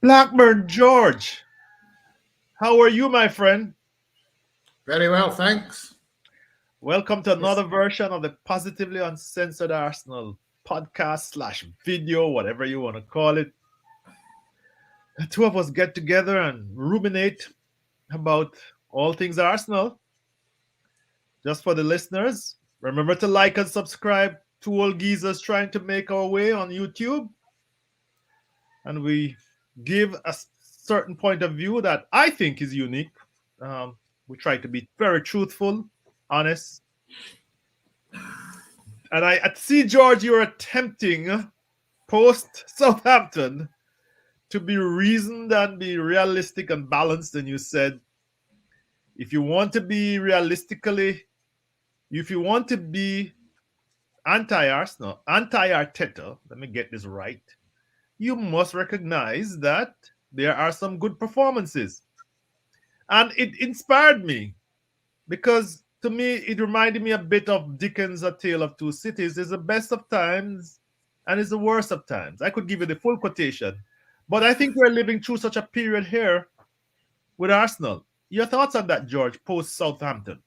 Blackburn George, how are you, my friend? Very well, thanks. Welcome to Yes. another version of the Positively Uncensored Arsenal podcast slash video, whatever you want to call it. The two of us get together and ruminate about all things Arsenal. Just for the listeners, remember to like and subscribe. Two old geezers trying to make our way on YouTube. And we give a certain point of view that I think is unique. We try to be very truthful, honest, and I see, George, you're attempting post Southampton to be reasoned and be realistic and balanced. And you said, if you want to be realistically, if you want to be anti Arsenal, anti Arteta, let me get this right, you must recognize that there are some good performances. And it inspired me because to me, it reminded me a bit of Dickens' A Tale of Two Cities. It's the best of times and it's the worst of times. I could give you the full quotation, but I think we're living through such a period here with Arsenal. Your thoughts on that, George, post Southampton?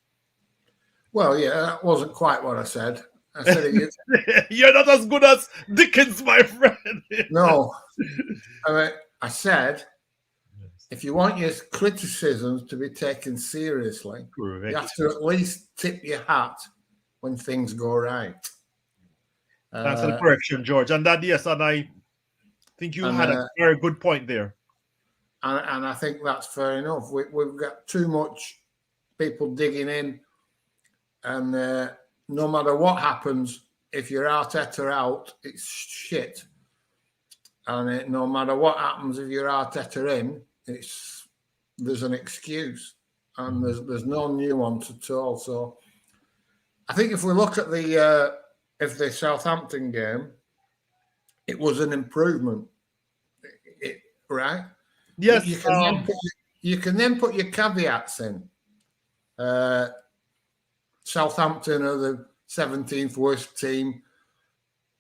Well, yeah, that wasn't quite what I said. I said it. You're not as good as Dickens, my friend. No, I said if you want your criticisms to be taken seriously, you Correct. have to at least tip your hat when things go right. Thanks for the Uh, correction, George. And that, yes, and I think you and, had a uh, very good point there. and I think that's fair enough. We've got too much people digging in, and no matter what happens, if you're Arteta out, it's shit. And no matter what happens, if you're Arteta in, there's an excuse, and there's no nuance at all. So I think if we look at the Southampton game, it was an improvement, right? Yes. You can then put your caveats in. Southampton are the 17th worst team.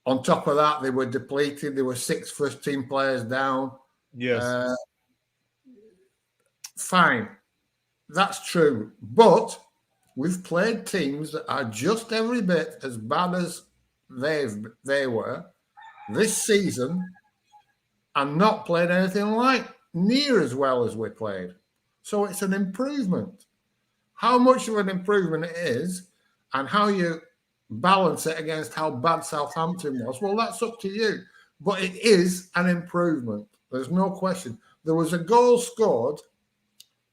On top of that, they were depleted. There were 6 first-team players down. Yes. Fine, that's true. But we've played teams that are just every bit as bad as they were this season and not played anything like near as well as we played. So it's an improvement. How much of an improvement it is and how you balance it against how bad Southampton was, well, that's up to you. But it is an improvement. There's no question. There was a goal scored,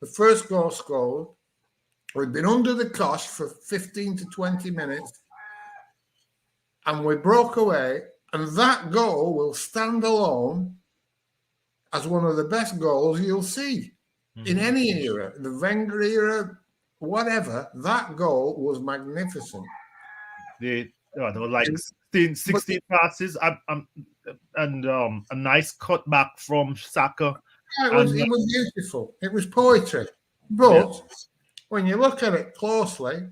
the first goal scored. We'd been under the cosh for 15 to 20 minutes and we broke away. And that goal will stand alone as one of the best goals you'll see in any era, the Wenger era, whatever. That goal was magnificent. There were like 16 passes and a nice cutback from Saka. It And was beautiful. It was poetry. But when you look at it closely,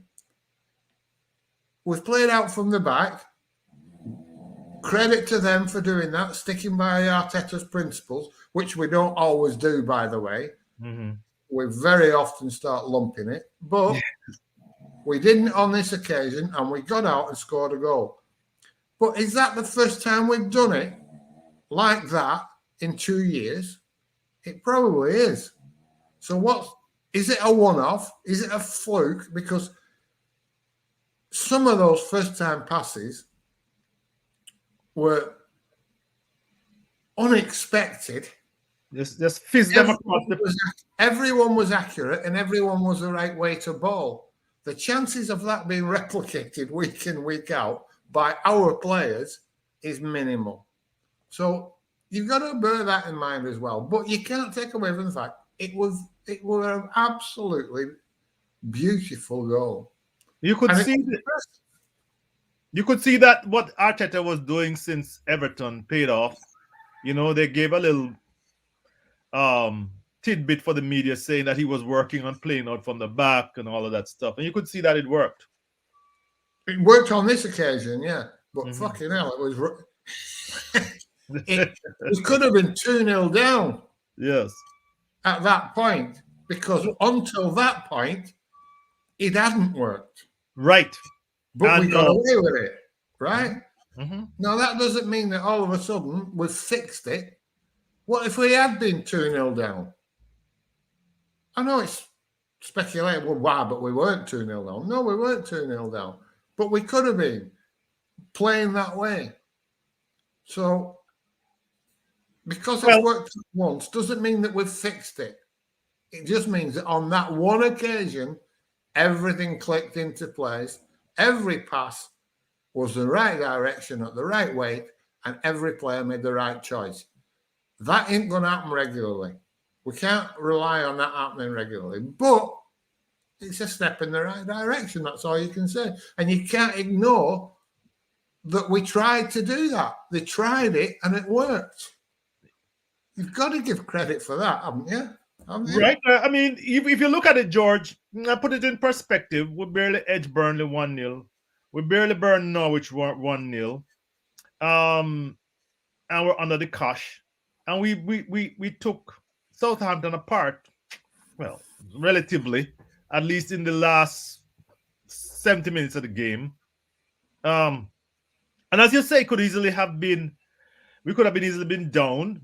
we've played out from the back. Credit to them for doing that, sticking by Arteta's principles, which we don't always do, by the way. We very often start lumping it. But we didn't on this occasion, and we got out and scored a goal. But is that the first time we've done it like that in 2 years? It probably is. So is it a one-off? Is it a fluke? Because some of those first-time passes were unexpected. just fizz them across Everyone was accurate and everyone was the right way to bowl. The chances of that being replicated week in, week out by our players is minimal. So you've got to bear that in mind as well. But you can't take away from the fact it was an absolutely beautiful goal. You could see that what Arteta was doing since Everton paid off. They gave a little tidbit for the media saying that he was working on playing out from the back and all of that stuff. And you could see that it worked. It worked on this occasion, yeah. But fucking hell, it was... it could have been 2-0 down. Yes. at that point, because until that point, it hadn't worked. Right. But we And got away with it, right? mhm. Now, that doesn't mean that all of a sudden we've fixed it. What if we had been 2-0 down? I know it's speculating, well, why, but we weren't 2-0 down. No, we weren't 2-0 down. But we could have been playing that way. So, because it's Well, worked once doesn't mean that we've fixed it. It just means that on that one occasion, everything clicked into place. Every pass was the right direction at the right weight, and every player made the right choice. That ain't going to happen regularly. We can't rely on that happening regularly, but it's a step in the right direction. That's all you can say. And you can't ignore that we tried to do that. They tried it and it worked. You've got to give credit for that, haven't you? right. I mean, if you look at it, George, I put it in perspective. We barely edged Burnley 1-0. We barely burned Norwich 1-0. And we're under the cosh. And we took Southampton apart, well, relatively, at least in the last 70 minutes of the game. And as you say, we could have been easily been down.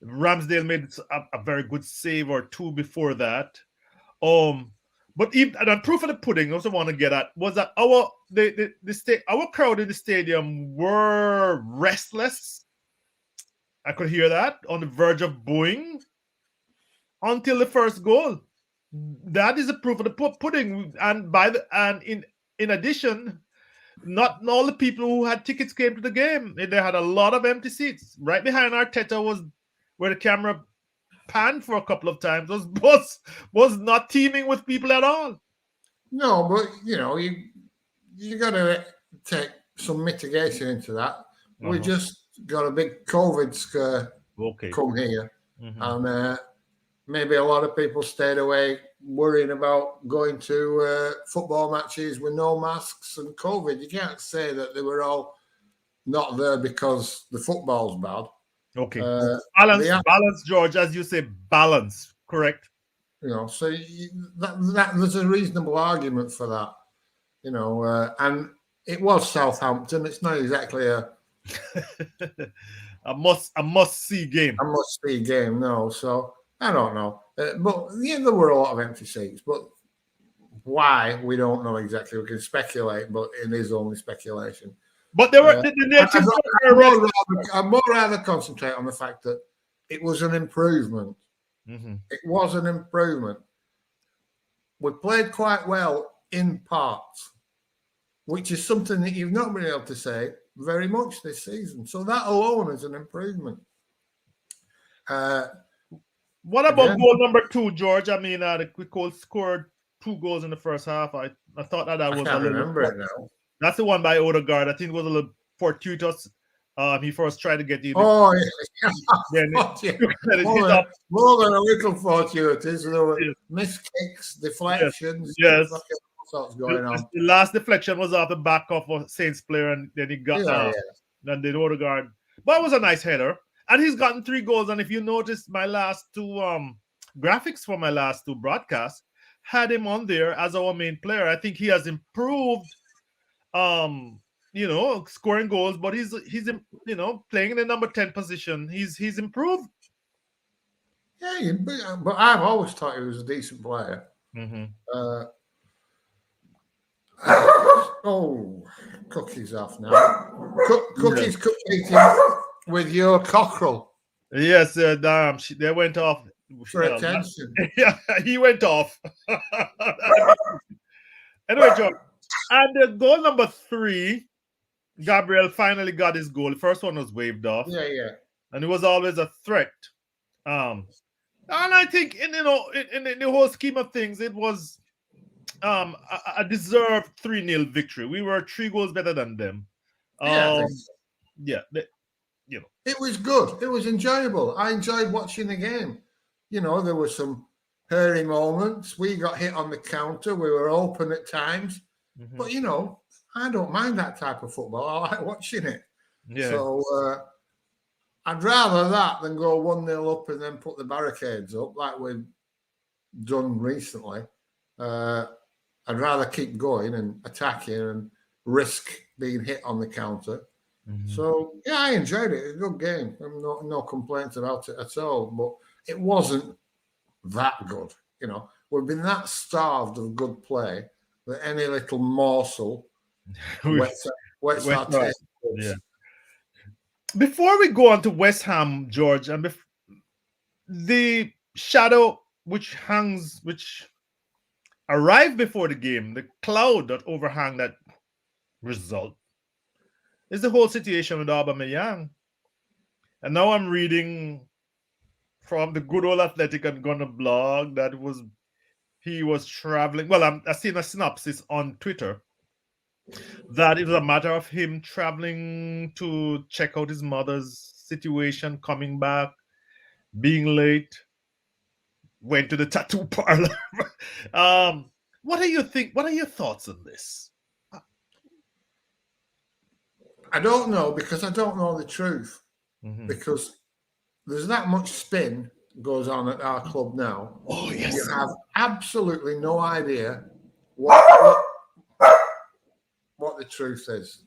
Ramsdale made a very good save or two before that. But even, and the proof of the pudding, I also want to get at, was that our crowd in the stadium were restless. I could hear that, on the verge of booing until the first goal. That is a proof of the pudding. And in addition, not all the people who had tickets came to the game. They had a lot of empty seats. Right behind Arteta was where the camera panned for a couple of times. Was not teeming with people at all. No, but you got to take some mitigation into that. We just got a big COVID scare come here, and maybe a lot of people stayed away worrying about going to football matches with no masks and COVID. You can't say that they were all not there because the football's bad. Okay. Balance, George, as you say, balance, correct? So that there's a reasonable argument for that. And it was Southampton. It's not exactly a must see game. A must see game, no. So I don't know, but there were a lot of empty seats. But why, we don't know exactly. We can speculate, but it is only speculation. But there were I'd more rather concentrate on the fact that it was an improvement. Mm-hmm. It was an improvement. We played quite well in parts, which is something that you've not been able to say very much this season. So that alone is an improvement. What about goal number 2, George? I mean, we scored 2 goals in the first half. I thought that was I can't remember it now. That's the one by Odegaard. I think it was a little fortuitous. He first tried to get you. Oh, yeah. More than a little fortuitous. There were missed kicks, deflections. Yes. Sorts going on. The last deflection was off the back of a Saints player, and then he got then the Odegaard. But it was a nice header. And he's gotten 3 goals. And if you notice, my last 2 graphics for my last 2 broadcasts had him on there as our main player. I think he has improved, scoring goals, but he's playing in the number 10 position. He's improved. Yeah, but I've always thought he was a decent player. Mm-hmm. Cookies off now. Cookies competing with your cockerel. Yes, damn, they went off for attention. Yeah, he went off. Anyway, George, and goal number 3, Gabriel finally got his goal. The first one was waved off. Yeah. And it was always a threat. And I think in the whole scheme of things, it was a deserved 3-0 victory. We were 3 goals better than them. It was good. It was enjoyable. I enjoyed watching the game. There were some hairy moments. We got hit on the counter. We were open at times. Mm-hmm. But, I don't mind that type of football. I like watching it. Yeah. So I'd rather that than go 1-0 up and then put the barricades up like we've done recently. I'd rather keep going and attacking and risk being hit on the counter. Mm-hmm. So, yeah, I enjoyed it. It was a good game. No complaints about it at all. But it wasn't that good. You know, we've been that starved of good play that any little morsel wets our taste. Yeah. Before we go on to West Ham, George, and the shadow which arrived before the game, the cloud that overhang that result, is the whole situation with Aubameyang. And now I'm reading from the good old Athletic and Gunner blog that he was traveling. Well, I've seen a synopsis on Twitter that it was a matter of him traveling to check out his mother's situation, coming back, being late, went to the tattoo parlor. What do you think? What are your thoughts on this? I don't know, because I don't know the truth. Mm-hmm. Because there's that much spin goes on at our club now. Oh, yes. You have absolutely no idea what the truth is.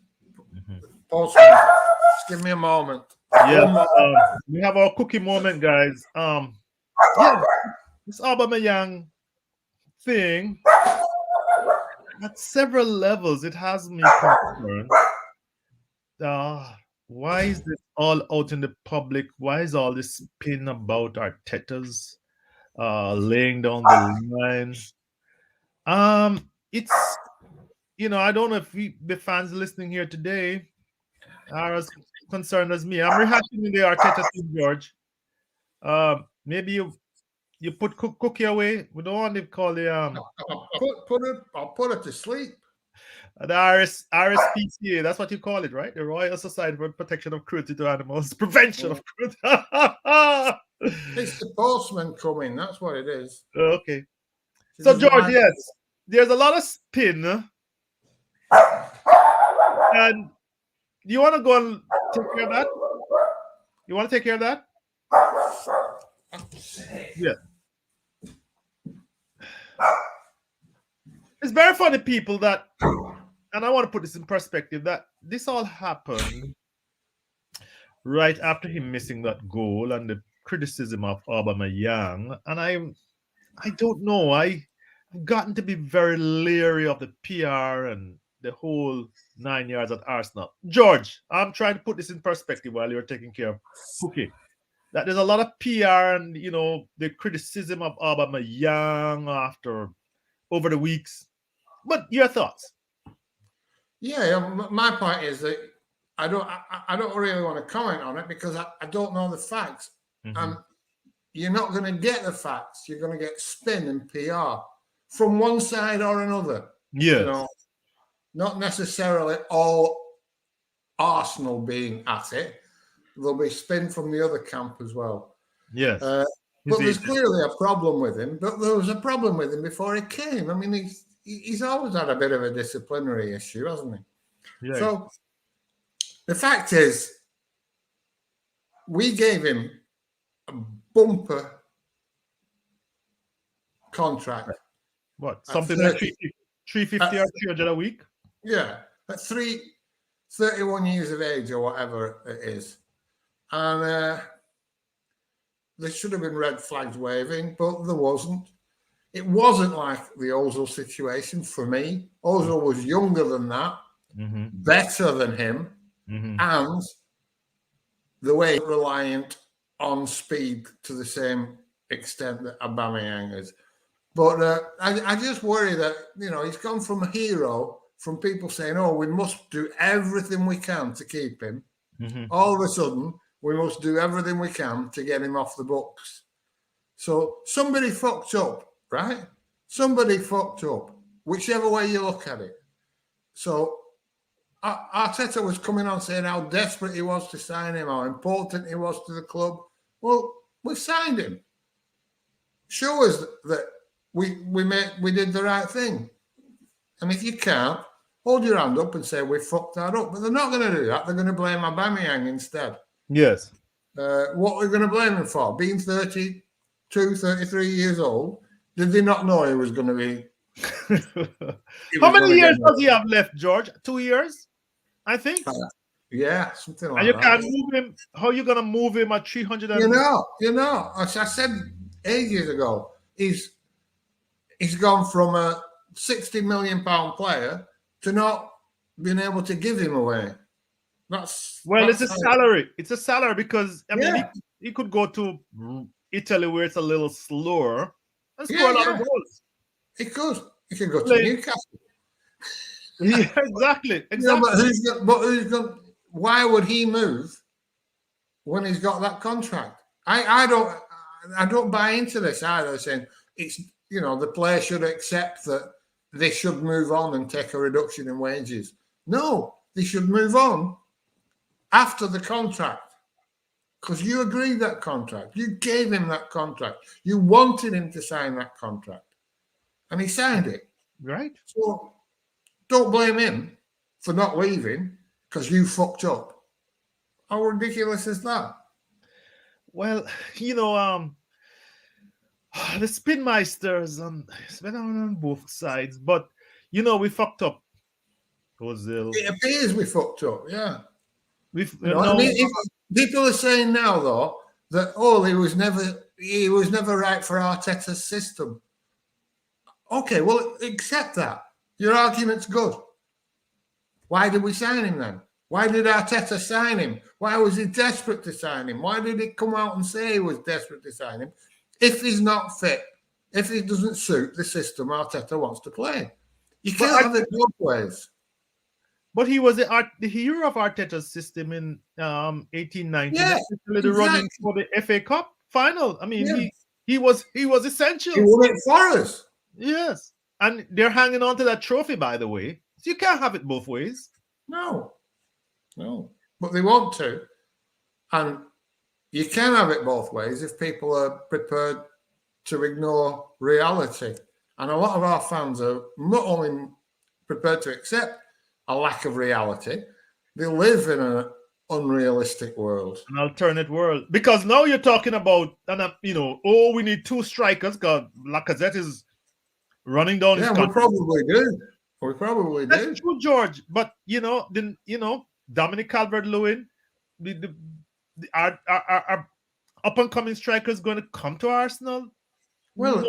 Mm-hmm. Pause, just give me a moment. Yeah, we have our cookie moment, guys. Yeah, this Aubameyang thing, at several levels, it has me concerned. Why is this all out in the public? Why is all this spin about Arteta's laying down the line? It's, you know, I don't know if the fans listening here today are as concerned as me. I'm rehashing the Arteta thing, George. Maybe you put Cookie away. We don't want to call the I'll put it to sleep. The RSPCA, that's what you call it, right? The Royal Society for Protection of Cruelty to Animals, Prevention of Cruelty. It's the postman coming, that's what it is. Okay. So, George, yes, there's a lot of spin. And you want to go and take care of that? You want to take care of that? Yeah. It's very funny, people, that, and I want to put this in perspective, that this all happened right after him missing that goal and the criticism of Aubameyang. And I don't know. I've gotten to be very leery of the PR and the whole 9 yards at Arsenal. George, I'm trying to put this in perspective while you're taking care of Cookie. That there's a lot of PR and, you know, the criticism of Aubameyang over the weeks. But your thoughts? Yeah, my point is that I don't really want to comment on it because I don't know the facts. Mm-hmm. And you're not going to get the facts. You're going to get spin and PR from one side or another. Yes. You know, not necessarily all Arsenal being at it. There'll be spin from the other camp as well. Yes. But there's clearly a problem with him. But there was a problem with him before he came. I mean, he's always had a bit of a disciplinary issue, hasn't he? Yeah. So the fact is, we gave him a bumper contract. What? Something like 350 or 300 a week? Yeah. At 31 years of age or whatever it is. And there should have been red flags waving, but there wasn't. It wasn't like the Ozil situation for me. Ozil was younger than that, mm-hmm. better than him, mm-hmm. and the way reliant on speed to the same extent that Aubameyang is. But I just worry that, you know, he's gone from a hero, from people saying, oh, we must do everything we can to keep him. Mm-hmm. All of a sudden, we must do everything we can to get him off the books. So somebody fucked up. Right? Somebody fucked up, whichever way you look at it. So Arteta was coming on saying how desperate he was to sign him, how important he was to the club. Well, we've signed him. Show us that we did the right thing. And if you can't, hold your hand up and say we fucked that up. But they're not going to do that. They're going to blame Aubameyang instead. Yes. What are we going to blame him for? Being 32, 33 years old? Did they not know he was going to be? How many years does he have left, George? 2 years, I think. Yeah, something like And you that. can't move him. How are you going to move him at 300? You know, as I said ages ago, he's gone from a £60 million player to not being able to give him away. It's a salary. It's a salary because I mean he could go to Italy where it's a little slower and score a lot of goals. He could. He could go to Newcastle. Yeah, exactly. Yeah, but who's going? Why would he move when he's got that contract? I don't buy into this either. Saying it's the player should accept that they should move on and take a reduction in wages. No, they should move on after the contract, because you agreed that contract. You gave him that contract. You wanted him to sign that contract, and he signed it. Right. So don't blame him for not leaving because you fucked up. How ridiculous is that? Well, the Spinmeisters it's been on both sides, but we fucked up. Ozil. It appears we fucked up, yeah. People are saying now though that he was never right for Arteta's system. Okay, well, accept that. Your argument's good. Why did we sign him then? Why did Arteta sign him? Why was he desperate to sign him? Why did he come out and say he was desperate to sign him? If he's not fit, if he doesn't suit the system Arteta wants to play, you can't have it both ways. But he was the hero of Arteta's system in 1890. Yeah, the running for the FA Cup final. I mean, he was essential. He won it for us. Yes, and they're hanging on to that trophy, by the way. So you can't have it both ways. No, but they want to, and you can have it both ways if people are prepared to ignore reality. And a lot of our fans are not only prepared to accept a lack of reality, they live in an unrealistic world, an alternate world. Because now you're talking about, we need two strikers. God, Lacazette is running down. Yeah, we probably do. That's true, George. But Dominic Calvert-Lewin, our up and coming strikers going to come to Arsenal. Well,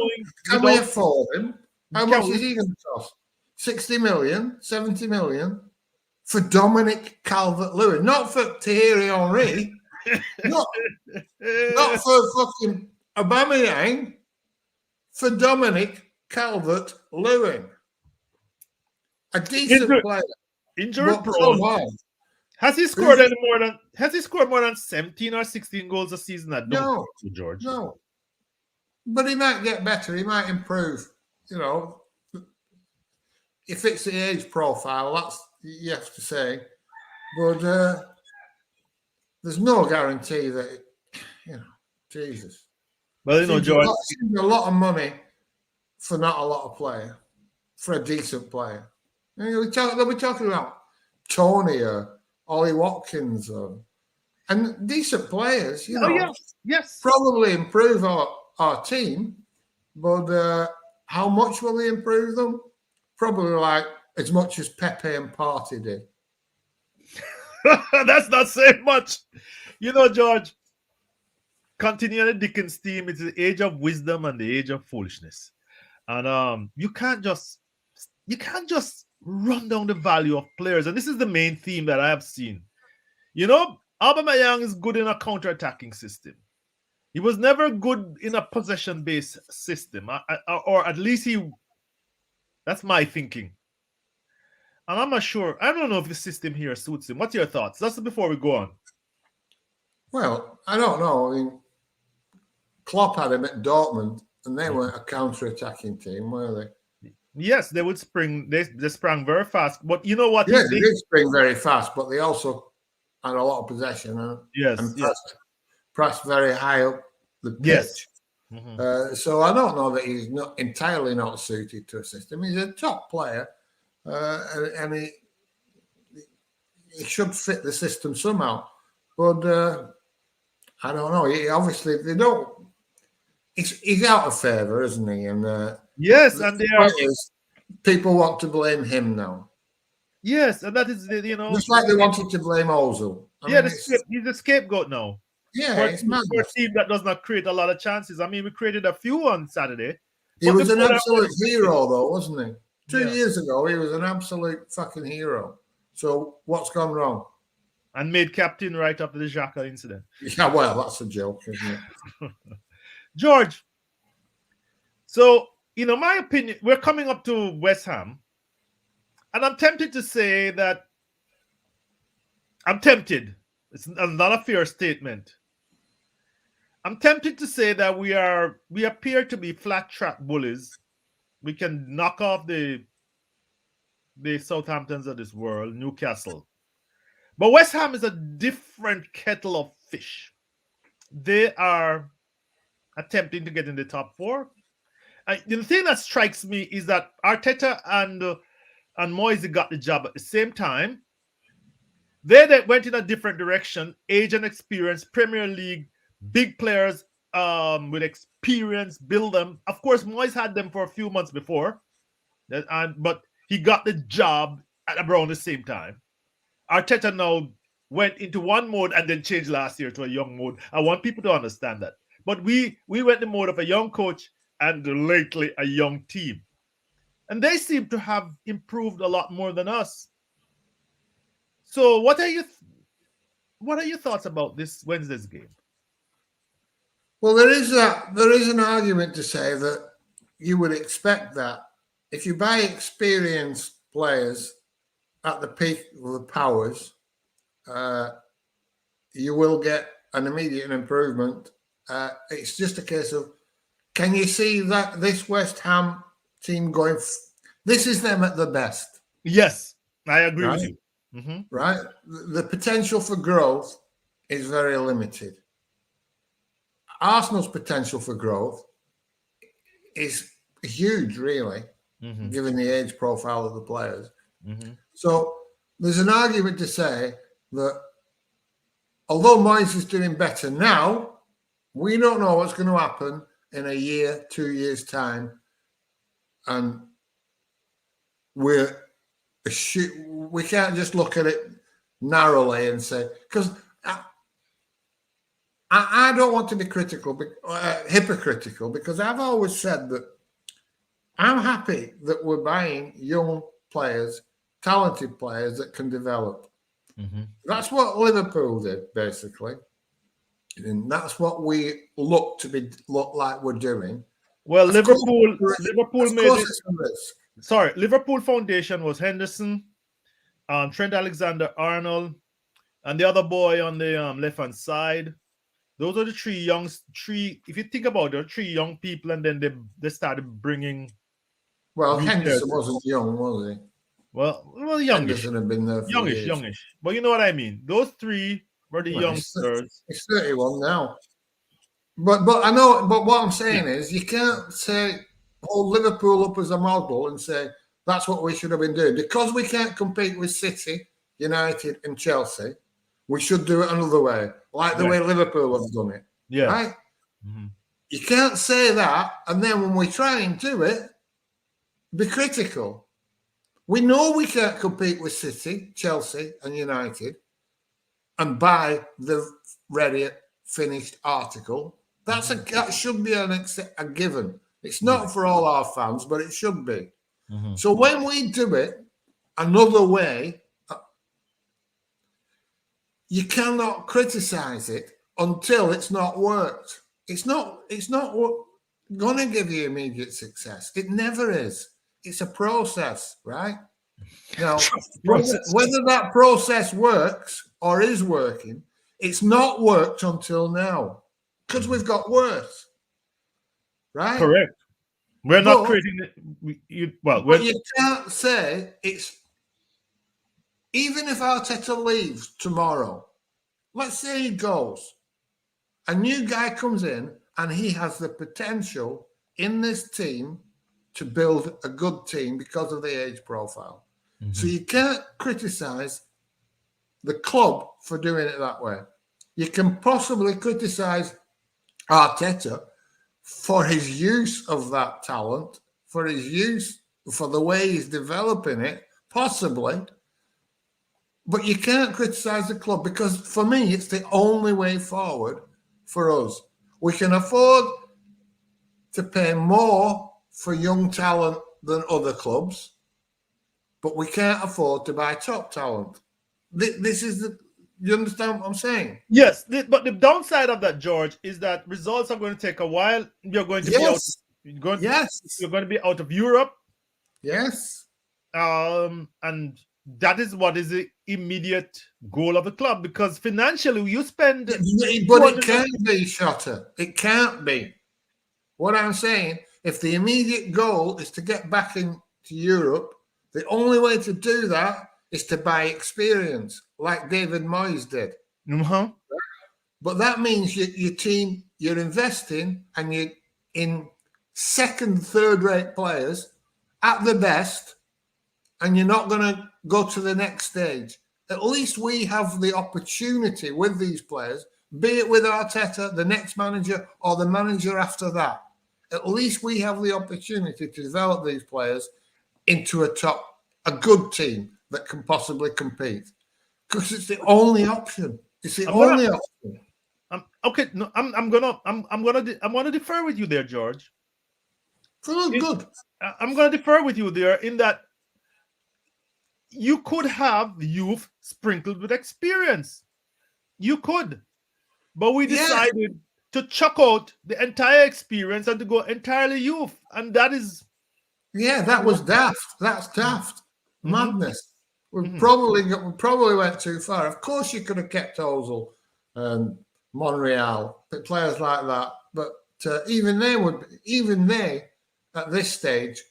can we afford him? How much is he going to cost? 60 million, 70 million for Dominic Calvert-Lewin, not for Thierry Henry, not for fucking Aubameyang, for Dominic Calvert-Lewin. A decent player. Injured prone. Has he scored more than 17 or 16 goals a season? No, George. No. But he might get better. He might improve. He fits the age profile. That's you have to say. But there's no guarantee that Jesus. Well, George, a lot of money for not a lot of player, for a decent player. They'll be talking about Tony or Ollie Watkins and decent players, yes. Probably improve our team, but how much will they improve them? Probably like as much as Pepe and Partey did. That's not saying much. George, continuing the Dickens theme, it's the age of wisdom and the age of foolishness. And you can't just run down the value of players. And this is the main theme that I have seen. Aubameyang is good in a counter-attacking system. He was never good in a possession-based system, or at least that's my thinking. And I'm not sure. I don't know if the system here suits him. What's your thoughts? That's before we go on. Well, I don't know. I mean, Klopp had him at Dortmund, and they weren't a counter-attacking team, were they? Yes, they would spring. They sprang very fast. But you know what? Yeah, they did spring very fast, but they also had a lot of possession and pressed very high up the pitch. Yes. Mm-hmm. So I don't know that he's not entirely not suited to a system. He's a top player, and he should fit the system somehow. But I don't know. Obviously, they don't. He's out of favour, isn't he? And Yes, the and they are. point is, people want to blame him now, Yes, and that is just like they wanted to blame Ozil. I yeah, mean, he's the scapegoat now yeah, for, it's for a madness. team that does not create a lot of chances. I mean, we created a few on Saturday, He but was an before that, absolute hero, though, wasn't he? Two yeah, years ago, he was an absolute fucking hero. So what's gone wrong? and made captain right after the Xhaka incident. Yeah, well, that's a joke, isn't it? George, so my opinion, we're coming up to West Ham, and I'm tempted to say that I'm tempted. It's not a fair statement. I'm tempted to say that we appear to be flat track bullies. We can knock off the Southamptons of this world, Newcastle. But West Ham is a different kettle of fish. They are attempting to get in the top four. The thing that strikes me is that Arteta and Moisey got the job at the same time. They went in a different direction. Age and experience, Premier League, big players with experience, build them. Of course, Moyes had them for a few months before, but he got the job at around the same time. Arteta now went into one mode and then changed last year to a young mode. I want people to understand that. But we went the mode of a young coach and lately a young team. And they seem to have improved a lot more than us. So what are your thoughts about this Wednesday's game? Well, there is an argument to say that you would expect that if you buy experienced players at the peak of the powers, you will get an immediate improvement. It's just a case of, can you see that this West Ham team going? This is them at the best. Yes, I agree with right? you. Mm-hmm. Right, the potential for growth is very limited. Arsenal's potential for growth is huge, really, given the age profile of the players. Mm-hmm. So there's an argument to say that although Moyes is doing better now, we don't know what's going to happen in a year, 2 years' time. And we can't just look at it narrowly and say, because I don't want to be hypocritical, because I've always said that I'm happy that we're buying young players, talented players that can develop. Mm-hmm. That's what Liverpool did, basically. And that's what we look like we're doing. Well, Of Liverpool course made it. it's a risk. Sorry, Liverpool foundation was Henderson, Trent Alexander-Arnold, and the other boy on the left-hand side. Those are the three. If you think about it, 3 young people, and then they started bringing. Well, Henderson wasn't young, was he? Well, youngish. Henderson had been there for years. Youngish. But you know what I mean. Those 3 were the youngsters. He's 31 now. But I know. But what I'm saying is, you can't hold Liverpool up as a model and say that's what we should have been doing, because we can't compete with City, United, and Chelsea. We should do it another way, like the way Liverpool have done it. Yeah. Right? Mm-hmm. You can't say that, and then when we try and do it, be critical. We know we can't compete with City, Chelsea, and United and buy the ready, finished article. That should be a given. It's not for all our fans, but it should be. Mm-hmm. So when we do it another way, you cannot criticize it until it's not worked. It's not going to give you immediate success. It never is. It's a process, right? Now, whether that process works or is working, it's not worked until now, because we've got worse, right? Correct. We're not creating it. You can't say it's. Even if Arteta leaves tomorrow, let's say he goes, a new guy comes in and he has the potential in this team to build a good team because of the age profile. Mm-hmm. So you can't criticize the club for doing it that way. You can possibly criticise Arteta for his use of that talent, for his use, for the way he's developing it, possibly. But you can't criticise the club because, for me, it's the only way forward for us. We can afford to pay more for young talent than other clubs, but we can't afford to buy top talent. This is the. You understand what I'm saying? Yes, but the downside of that, George, is that results are going to take a while. You're going to be out. You're going to be out of Europe. Yes. And that is what is the immediate goal of the club, because financially you spend. But it can't be, Shotta. It can't be. What I'm saying, if the immediate goal is to get back into Europe, the only way to do that is to buy experience, like David Moyes did. Uh-huh. But that means your team, you're investing and you're in second, third-rate players at the best, and you're not going to go to the next stage. At least we have the opportunity with these players, be it with Arteta, the next manager, or the manager after that. At least we have the opportunity to develop these players into a good team that can possibly compete, because it's the only option. It's the only option. Okay, no, I'm gonna defer with you there, George. Good. I'm gonna defer with you there in that you could have youth sprinkled with experience. You could, but we decided to chuck out the entire experience and to go entirely youth, and that is. Yeah, that was daft. That's daft. Madness. We probably went too far. Of course, you could have kept Ozil and Monreal, players like that. But even they at this stage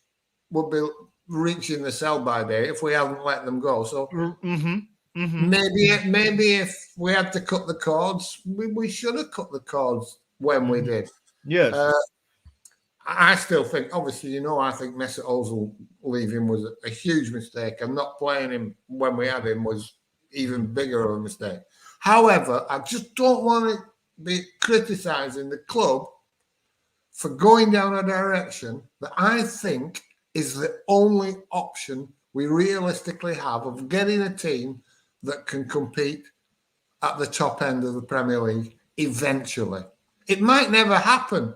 would be reaching the sell-by date if we hadn't let them go. So maybe if we had to cut the cords, we should have cut the cords when we did. Yes. I still think, obviously, I think Mesut Ozil leaving was a huge mistake, and not playing him when we had him was even bigger of a mistake. However, I just don't want to be criticising the club for going down a direction that I think is the only option we realistically have of getting a team that can compete at the top end of the Premier League eventually. It might never happen,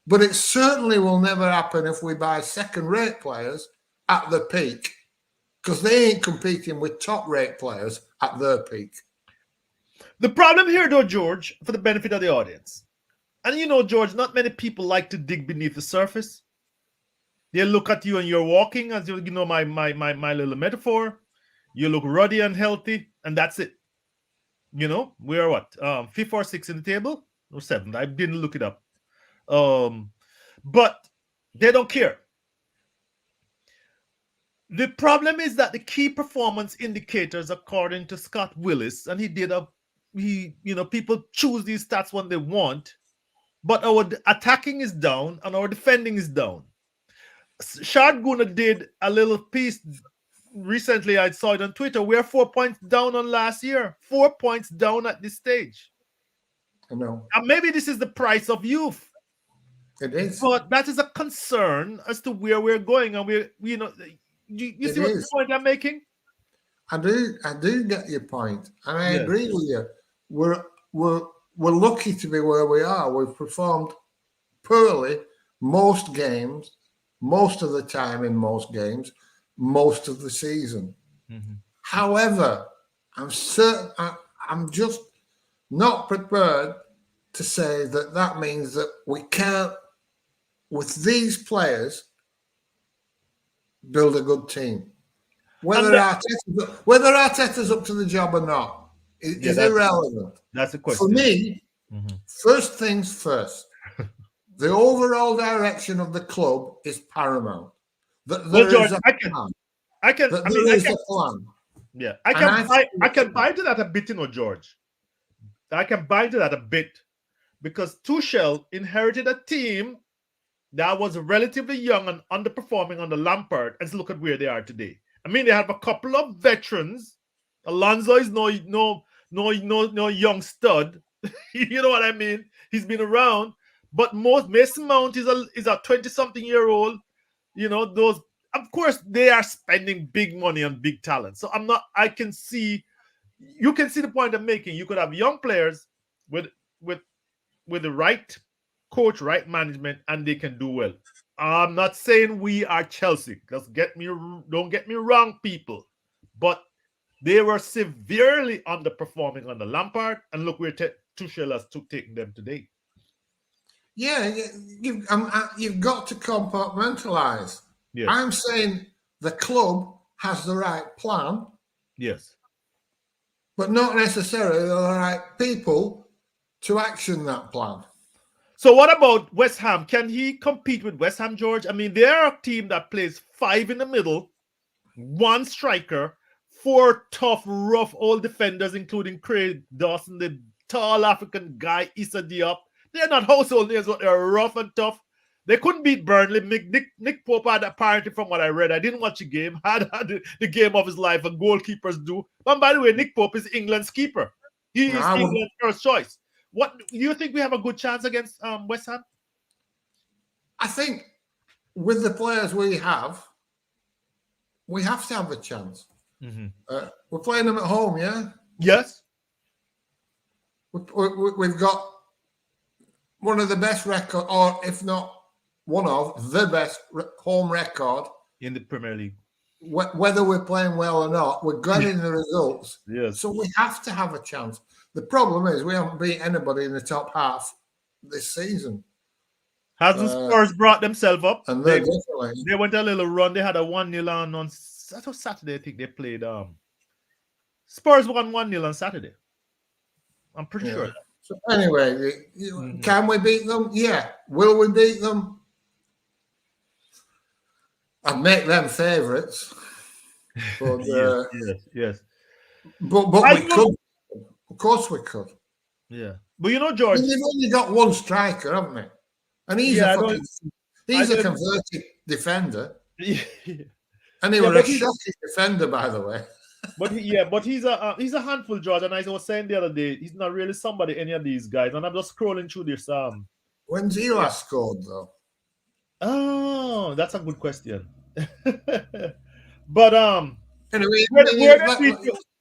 but it certainly will never happen if we buy second-rate players at the peak, because they ain't competing with top-rate players at their peak. The problem here, though, George, for the benefit of the audience, and George, not many people like to dig beneath the surface. They look at you and you're walking, as my little metaphor. You look ruddy and healthy, and that's it. We're what? Fifth or sixth in the table? Or seventh? I didn't look it up. But they don't care. The problem is that the key performance indicators, according to Scott Willis, and people choose these stats when they want, but our attacking is down and our defending is down. Shard Guna did a little piece recently. I saw it on Twitter. We're 4 points down on last year. 4 points down at this stage. I know. And maybe this is the price of youth. It is. But that is a concern as to where we're going. And you see what the point I'm making? I do get your point. And I agree with you. We're lucky to be where we are. We've performed poorly most games, most of the time in most games, most of the season. However, I'm just not prepared to say that means that we can't, with these players, build a good team. Whether Arteta's up to the job or not is irrelevant. That's the question. For me, first things first. The overall direction of the club is paramount. George, I can plan. Yeah, I can buy to that a bit, George. I can buy to that a bit, because Tuchel inherited a team that was relatively young and underperforming under Lampard, and look at where they are today. I mean, they have a couple of veterans. Alonso is no young stud. You know what I mean? He's been around, but most Mason Mount is a 20-something-year-old. You know, those, of course they are spending big money on big talent. So I'm not I can see, you can see the point I'm making. You could have young players with with with the right coach, right management, and they can do well. I'm not saying we are Chelsea. Don't get me wrong, people. But they were severely underperforming under Lampard, and look where Tuchel has taken them today. Yeah, you've got to compartmentalise. Yes, I'm saying the club has the right plan, yes. but not necessarily the right people to action that plan. So what about West Ham? Can he compete with West Ham, George? I mean, they are a team that plays five in the middle, one striker, four tough, rough old defenders, including Craig Dawson, the tall African guy, Issa Diop. They're not household names, but they're rough and tough. They couldn't beat Burnley. Nick Pope had, apparently, from what I read, I didn't watch the game, had the game of his life, and goalkeepers do. And by the way, Nick Pope is England's keeper. He is England's first choice. What do you think we have a good chance against West Ham? I think with the players we have to have a chance. Mm-hmm. We're playing them at home, yeah? Yes. We've got one of the best record, or if not one of the best home record in the Premier League. Whether we're playing well or not, we're getting the results. Yes. So we have to have a chance. The problem is we haven't beat anybody in the top half this season. Hasn't Spurs brought themselves up? And they went a little run. They had a 1-0 on Saturday. I think they played. Spurs won 1-0 on Saturday. I'm pretty sure. So anyway, can we beat them? Yeah. Will we beat them? I'd make them favourites. But yes. But we could. Of course we could. Yeah. But you know, George, they've only got one striker, haven't they? And he's a converted defender. And he was a shocking defender, by the way. But he's a handful, George. And as I was saying the other day, he's not really somebody, any of these guys. And I'm just scrolling through this. When's he last scored, though? Oh, that's a good question. But anyway,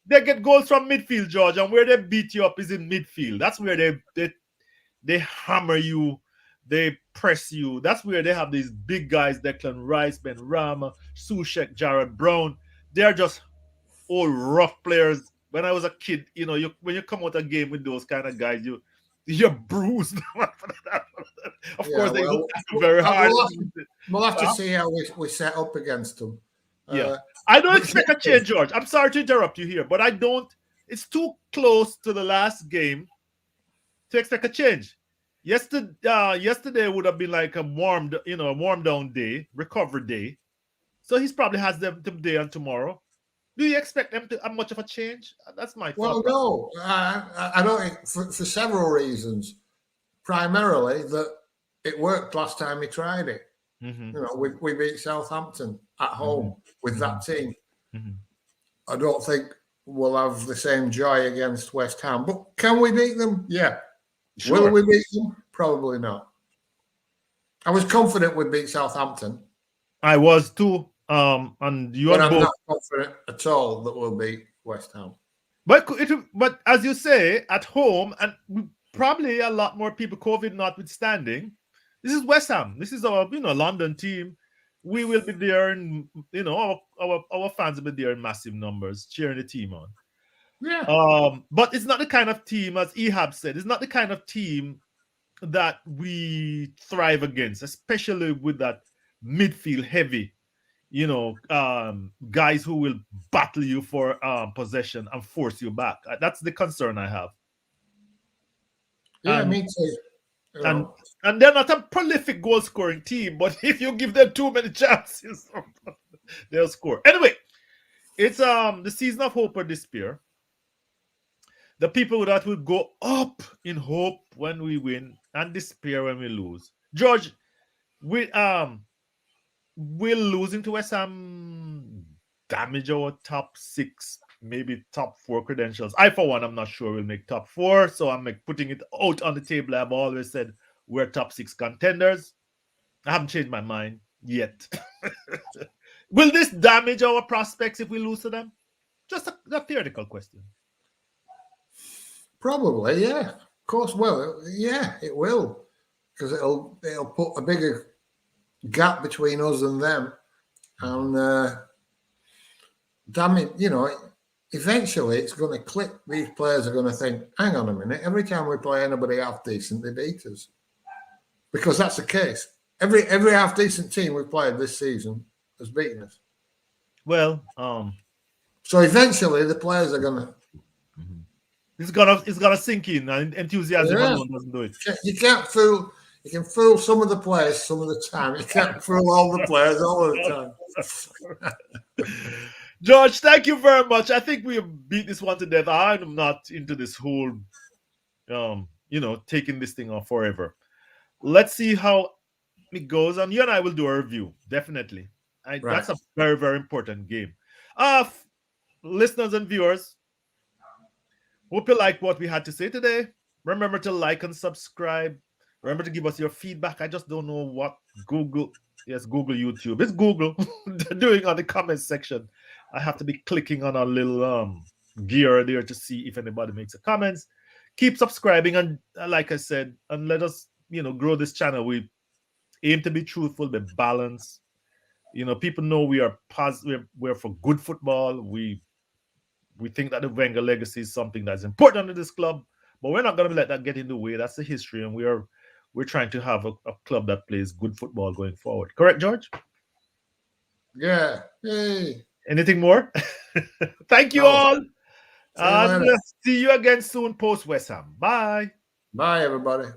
they get goals from midfield, George, and where they beat you up is in midfield. That's where they hammer you, they press you. That's where they have these big guys: Declan Rice, Ben Rama, Soucek, Jared Brown. They're just all rough players. When I was a kid, you know, when you come out a game with those kind of guys, you're bruised. Of course, they look very hard. We'll have to see how we set up against them. I don't expect a change, George. I'm sorry to interrupt you here, but I don't. It's too close to the last game to expect a change. Yesterday would have been like a warm down day, recovery day. So he probably has them today and tomorrow. Do you expect them to have much of a change? That's my thought. Well, no, I don't. For several reasons. Primarily that it worked last time he tried it. Mm-hmm. You know, we beat Southampton at home with that team. Mm-hmm. I don't think we'll have the same joy against West Ham. But can we beat them? Yeah. Sure. Will we beat them? Probably not. I was confident we'd beat Southampton. I was too. And I'm not confident at all that we'll beat West Ham. But as you say, at home, and probably a lot more people, COVID notwithstanding, this is West Ham. This is our London team. We will be there, and our fans will be there in massive numbers cheering the team on. Yeah. But it's not the kind of team, as Ehab said, it's not the kind of team that we thrive against, especially with that midfield heavy, guys who will battle you for possession and force you back. That's the concern I have. Yeah, me too. And they're not a prolific goal-scoring team, but if you give them too many chances, they'll score. Anyway, it's the season of hope or despair. The people that will go up in hope when we win and despair when we lose. George, will losing to West Ham damage our top 6 maybe top four credentials. I, for one, I'm not sure we'll make top four, so I'm like putting it out on the table. I've always said we're top six contenders. I haven't changed my mind yet. Will this damage our prospects if we lose to them? Just a theoretical question. Probably, yeah. Of course, well, yeah, it will, because it'll put a bigger gap between us and them, and damn it, eventually it's going to click. These players are going to think, hang on a minute, every time we play anybody half decent, they beat us, because that's the case. Every half decent team we've played this season has beaten us. Well, so eventually the players are going to. It's gonna sink in, and enthusiasm alone doesn't do it. You can't fool. You can fool some of the players some of the time. You can't fool all the players all the time. George, thank you very much. I think we have beat this one to death. I'm not into this whole, taking this thing on forever. Let's see how it goes, and you and I will do a review, definitely. Right. That's a very, very important game. Listeners and viewers, hope you like what we had to say today. Remember to like and subscribe. Remember to give us your feedback. I just don't know what Google YouTube. It's Google doing on the comments section. I have to be clicking on a little gear there to see if anybody makes a comments. Keep subscribing, and like I said, and let us grow this channel. We aim to be truthful, be balanced. People know we are positive. We're for good football. We think that the Wenger legacy is something that's important to this club, but we're not going to let that get in the way. That's the history, and we're trying to have a club that plays good football going forward. Correct, George? Yeah. Yay. Anything more? Thank you all. And see you again soon post West Ham. Bye. Bye, everybody.